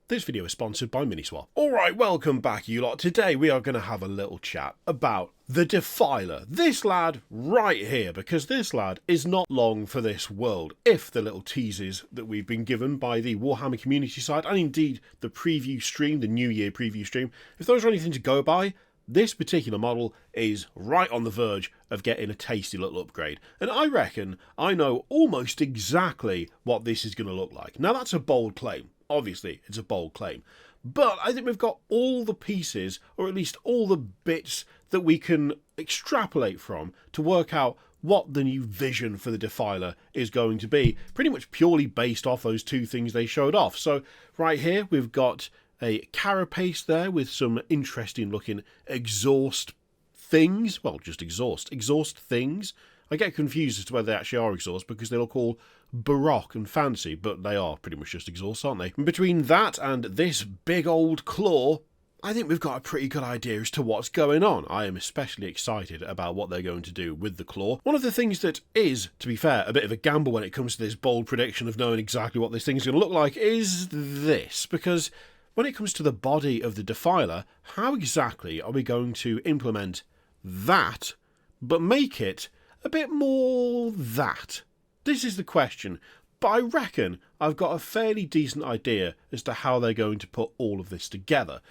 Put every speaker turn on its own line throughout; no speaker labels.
This video is sponsored by Miniswap. Alright, welcome back you lot. Today we are going to have a little chat about the Defiler. This lad right here, because this lad is not long for this world. If the little teases that we've been given by the Warhammer community side, and indeed the preview stream, the New Year preview stream, if those are anything to go by, this particular model is right on the verge of getting a tasty little upgrade. And I reckon I know almost exactly what this is going to look like. Now that's a bold claim. Obviously, it's a bold claim. But I think we've got all the pieces, or at least all the bits that we can extrapolate from to work out what the new vision for the Defiler is going to be. Pretty much purely based off those two things they showed off. So right here, we've got a carapace there with some interesting looking exhaust things. Well, just exhaust things. I get confused as to whether they actually are exhaust because they look all baroque and fancy, but they are pretty much just exhaust, aren't they? And between that and this big old claw, I think we've got a pretty good idea as to what's going on. I am especially excited about what they're going to do with the claw. One of the things that is, to be fair, a bit of a gamble when it comes to this bold prediction of knowing exactly what this thing's going to look like is this, because when it comes to the body of the Defiler, how exactly are we going to implement that, but make it a bit more that? This is the question, but I reckon I've got a fairly decent idea as to how they're going to put all of this together.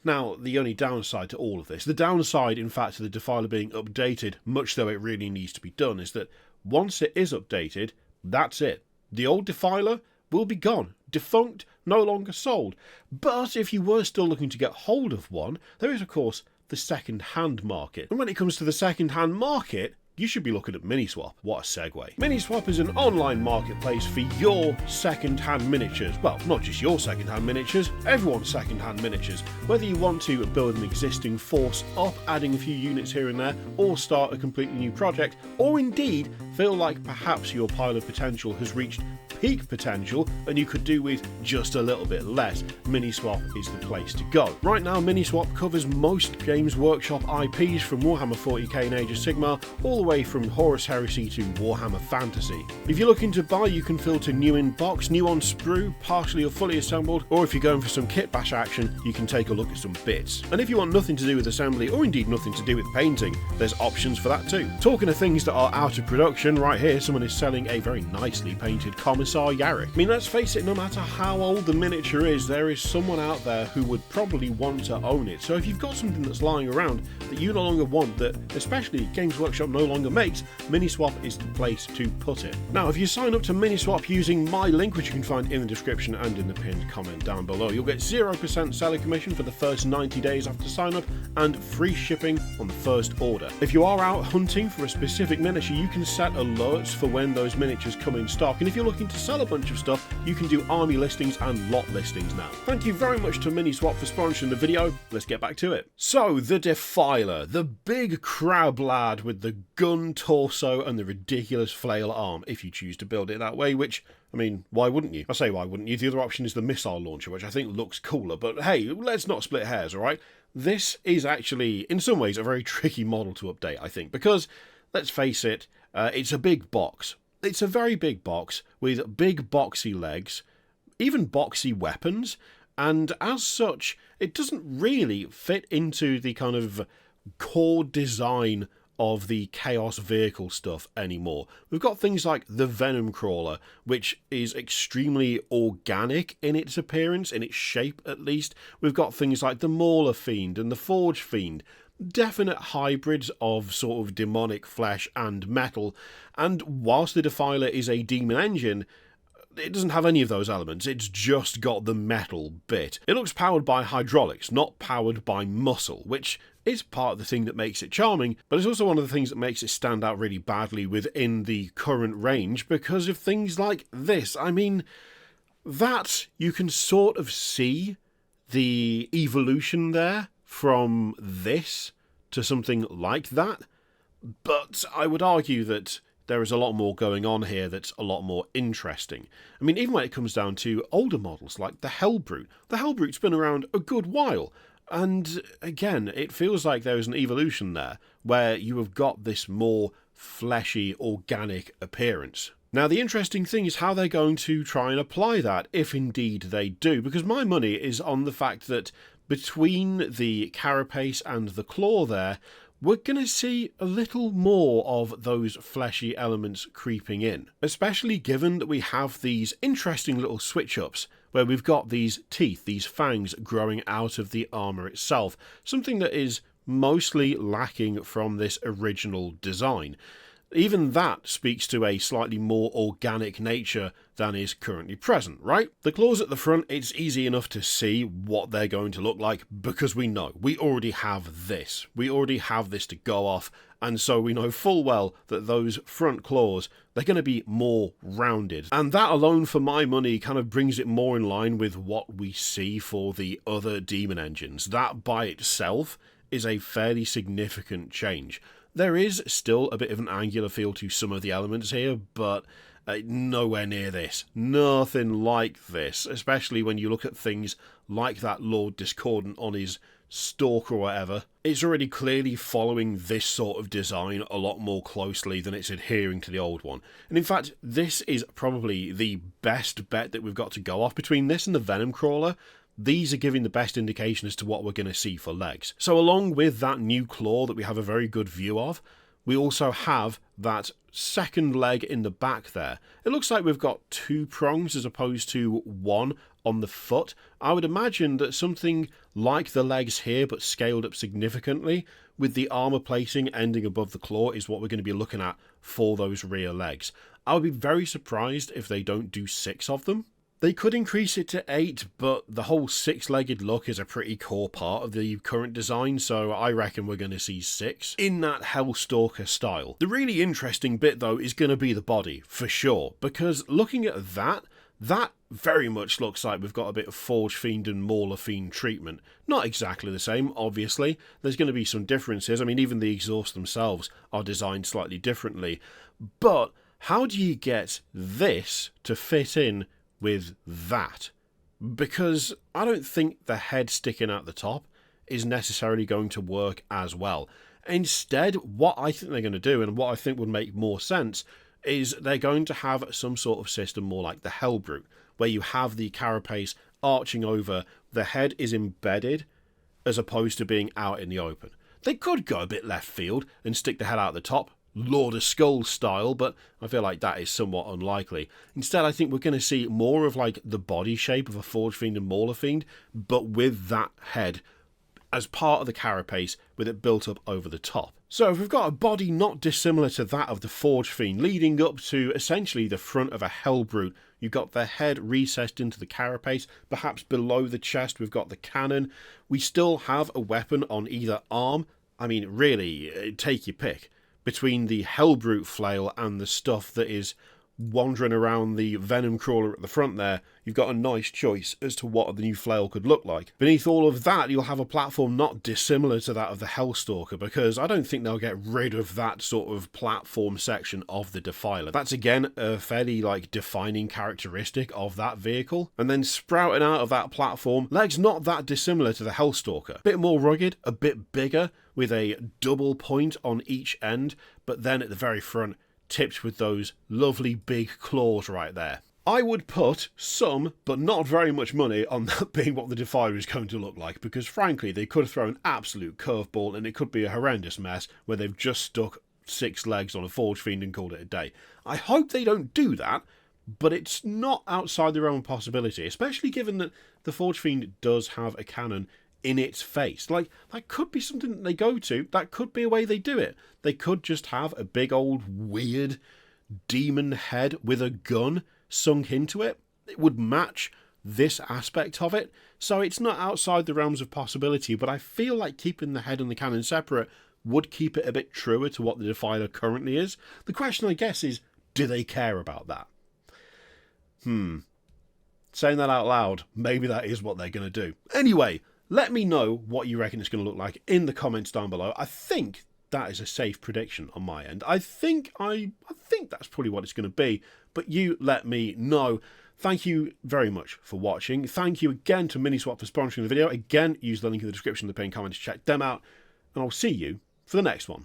Now, the only downside to all of this, the downside in fact to the Defiler being updated, much though it really needs to be done, is that once it is updated, that's it. The old Defiler will be gone, defunct, no longer sold. But if you were still looking to get hold of one, there is of course the second-hand market. And when it comes to the second-hand market, you should be looking at Miniswap. What a segue. Miniswap is an online marketplace for your second-hand miniatures. Well, not just your second-hand miniatures, everyone's second-hand miniatures. Whether you want to build an existing force up, adding a few units here and there, or start a completely new project, or indeed feel like perhaps your pile of potential has reached peak potential and you could do with just a little bit less, Miniswap is the place to go. Right now, Miniswap covers most Games Workshop IPs from Warhammer 40k and Age of Sigmar, all the way from Horus Heresy to Warhammer Fantasy. If you're looking to buy, you can filter new in box, new on sprue, partially or fully assembled, or if you're going for some kit bash action, you can take a look at some bits. And if you want nothing to do with assembly, or indeed nothing to do with painting, there's options for that too. Talking of things that are out of production, right here someone is selling a very nicely painted Commissar Yarrick. I mean, let's face it, no matter how old the miniature is, there is someone out there who would probably want to own it. So if you've got something that's lying around that you no longer want, that especially Games Workshop no longer makes, Miniswap is the place to put it. Now, if you sign up to Miniswap using my link, which you can find in the description and in the pinned comment down below, you'll get 0% seller commission for the first 90 days after sign up and free shipping on the first order. If you are out hunting for a specific miniature, you can set alerts for when those miniatures come in stock, and if you're looking to sell a bunch of stuff, you can do army listings and lot listings now. Thank you very much to Miniswap for sponsoring the video. Let's get back to it. So, the Defiler, the big crab lad with the gun torso and the ridiculous flail arm, if you choose to build it that way, which, I mean, why wouldn't you? I say why wouldn't you? The other option is the missile launcher, which I think looks cooler, but hey, let's not split hairs, alright? This is actually, in some ways, a very tricky model to update, I think, because, let's face it, it's a big box. It's a very big box with big boxy legs, even boxy weapons, and as such, it doesn't really fit into the kind of core design of the Chaos vehicle stuff anymore. We've got things like the Venom Crawler, which is extremely organic in its appearance, in its shape at least. We've got things like the Mauler Fiend and the Forge Fiend, definite hybrids of sort of demonic flesh and metal, and whilst the Defiler is a demon engine, it doesn't have any of those elements, it's just got the metal bit. It looks powered by hydraulics, not powered by muscle, which is part of the thing that makes it charming, but it's also one of the things that makes it stand out really badly within the current range because of things like this. I mean, that you can sort of see the evolution there from this to something like that, but I would argue that there is a lot more going on here that's a lot more interesting. I mean, even when it comes down to older models like the Hellbrute. The Hellbrute's been around a good while, and again, it feels like there is an evolution there, where you have got this more fleshy, organic appearance. Now, the interesting thing is how they're going to try and apply that, if indeed they do, because my money is on the fact that between the carapace and the claw there, we're going to see a little more of those fleshy elements creeping in, especially given that we have these interesting little switch-ups where we've got these teeth, these fangs growing out of the armour itself, something that is mostly lacking from this original design. Even that speaks to a slightly more organic nature than is currently present, right? The claws at the front, it's easy enough to see what they're going to look like because we know. We already have this. We already have this to go off, and so we know full well that those front claws, they're going to be more rounded. And that alone, for my money, kind of brings it more in line with what we see for the other demon engines. That by itself is a fairly significant change. There is still a bit of an angular feel to some of the elements here, but nowhere near this. Nothing like this, especially when you look at things like that Lord Discordant on his stalk or whatever. It's already clearly following this sort of design a lot more closely than it's adhering to the old one. And in fact, this is probably the best bet that we've got to go off between this and the Venom Crawler. These are giving the best indication as to what we're going to see for legs. So along with that new claw that we have a very good view of, we also have that second leg in the back there. It looks like we've got 2 prongs as opposed to 1 on the foot. I would imagine that something like the legs here but scaled up significantly with the armour placing ending above the claw is what we're going to be looking at for those rear legs. I would be very surprised if they don't do 6 of them. They could increase it to 8, but the whole 6-legged look is a pretty core part of the current design, so I reckon we're going to see 6 in that Hellstalker style. The really interesting bit, though, is going to be the body, for sure, because looking at that very much looks like we've got a bit of Forge Fiend and Mauler Fiend treatment. Not exactly the same, obviously. There's going to be some differences. I mean, even the exhausts themselves are designed slightly differently. But how do you get this to fit in with that? Because I don't think the head sticking out the top is necessarily going to work as well. Instead, what I think they're going to do, and what I think would make more sense, is they're going to have some sort of system more like the Hellbrute, where you have the carapace arching over, the head is embedded, as opposed to being out in the open. They could go a bit left field and stick the head out the top, Lord of Skulls style, but I feel like that is somewhat unlikely. Instead, I think we're going to see more of like the body shape of a Forge Fiend and Mauler Fiend, but with that head as part of the carapace with it built up over the top. So if we've got a body not dissimilar to that of the Forge Fiend, leading up to essentially the front of a Hellbrute, you've got the head recessed into the carapace, perhaps below the chest we've got the cannon. We still have a weapon on either arm. I mean, really, take your pick. Between the Hellbrute flail and the stuff that is wandering around the Venom Crawler at the front there, you've got a nice choice as to what the new flail could look like. Beneath all of that, you'll have a platform not dissimilar to that of the Hellstalker, because I don't think they'll get rid of that sort of platform section of the Defiler. That's again a fairly defining characteristic of that vehicle. And then sprouting out of that platform, legs not that dissimilar to the Hellstalker. A bit more rugged, a bit bigger, with a double point on each end, but then at the very front, tipped with those lovely big claws right there. I would put some, but not very much money on that being what the Defiler is going to look like, because frankly, they could throw an absolute curveball and it could be a horrendous mess where they've just stuck 6 legs on a Forge Fiend and called it a day. I hope they don't do that, but it's not outside the realm of possibility, especially given that the Forge Fiend does have a cannon in its face. That could be something that they go to. That could be a way they do it. They could just have a big old weird demon head with a gun sunk into it. It would match this aspect of it. So it's not outside the realms of possibility, but I feel like keeping the head and the cannon separate would keep it a bit truer to what the Defiler currently is. The question, I guess, is, do they care about that? Saying that out loud, maybe that is what they're going to do. Anyway, let me know what you reckon it's going to look like in the comments down below. I think that is a safe prediction on my end. I think that's probably what it's going to be, but you let me know. Thank you very much for watching. Thank you again to Miniswap for sponsoring the video. Again, use the link in the description of the pinned comment to check them out, and I'll see you for the next one.